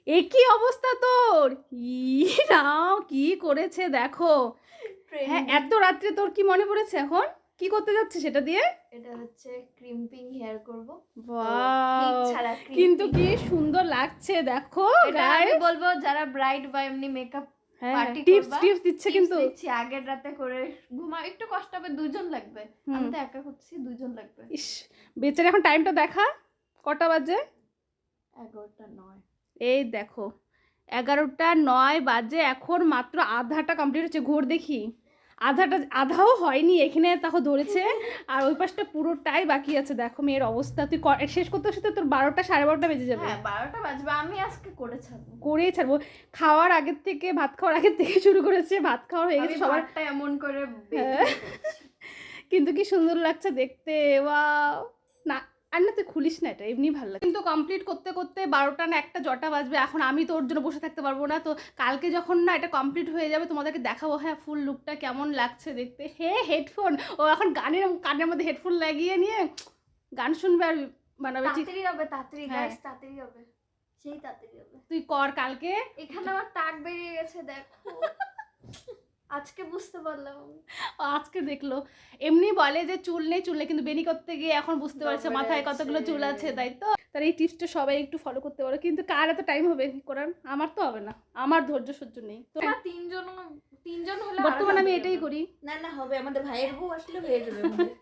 এ কি অবস্থা তোর? নাও কি করেছে দেখো। হ্যাঁ, এত রাত্রে তোর কি মনে পড়েছে এখন? কি করতে যাচ্ছে সেটা দিয়ে? এটা হচ্ছে ক্রিম্পিং হেয়ার করব। ওয়াও, কিন্তু কি সুন্দর লাগছে দেখো এটা আমি বলবো যারা ব্রাইড বা এমনি মেকআপ পার্টি করবা, টিপস দিচ্ছে কিন্তু দিচ্ছি আগের রাতে করে ঘুমা, একটু কষ্ট হবে, 2 জন লাগবে। আমি তো একা করছি, 2 জন লাগবে। ইস, বেচারা এখন টাইমটা দেখা কটা বাজে? 11:09। এই দেখো 11:09 বাজে, এখন মাত্র আধাটা কমপ্লিট হচ্ছে। ঘোর দেখি, আধাও হয়নি এখানে তাও ধরেছে, আর ওই পাশটা পুরোটাই বাকি আছে। দেখো মেয়ের অবস্থা, তুই শেষ করতে আসতে তোর 12টা 12:30 বেজে যাবে। হ্যাঁ 12টা বাজবে, আমি আজকে করেই ছাড়বো। খাওয়ার আগের থেকে, ভাত খাওয়ার আগের থেকে শুরু করেছে, ভাত খাওয়ার হয়ে গেছে সবারটা এমন করে কিন্তু কি সুন্দর লাগছে দেখতে, ওয়াও। না আর না, তুই খুলিস না, এটা এমনি ভালো লাগে। কিন্তু কমপ্লিট করতে করতে 12টা না 1টা জটা বাজবে। এখন আমি তোর জন্য বসে থাকতে পারবো না, তো কালকে যখন না এটা কমপ্লিট হয়ে যাবে তোমাদেরকে দেখাবো হ্যাঁ ফুল লুকটা কেমন লাগছে দেখতে। হেডফোন, ও এখন কানের মধ্যে হেডফোন লাগিয়ে নিয়ে গান শুনবে আর বানাবে। তাড়াতাড়ি হবে, তাড়াতাড়ি গাইস, তাড়াতাড়ি হবে, সেই তাড়াতাড়ি হবে। তুই কর কালকে। এখানে আমার টাক বেরিয়ে গেছে দেখো। আজকে বুঝতে পারলাম। আজকে দেখলো। এমনি বলে যে চুল নেই, কিন্তু বেনি করতে গিয়ে এখন বুঝতে পারছে মাথায় কতগুলো চুল আছে, তাই তো। তার এই টিপসটা সবাই একটু ফলো করতে পারো, কিন্তু কার এত টাইম হবে করার? আমার তো হবে না, আমার ধৈর্য সহ্য নেই তো। তিনজন হলে বর্তমানে আমি এটাই করি। না হবে, আমাদের ভাইয়ের বউ আসলে হয়ে যাবে আমাদের।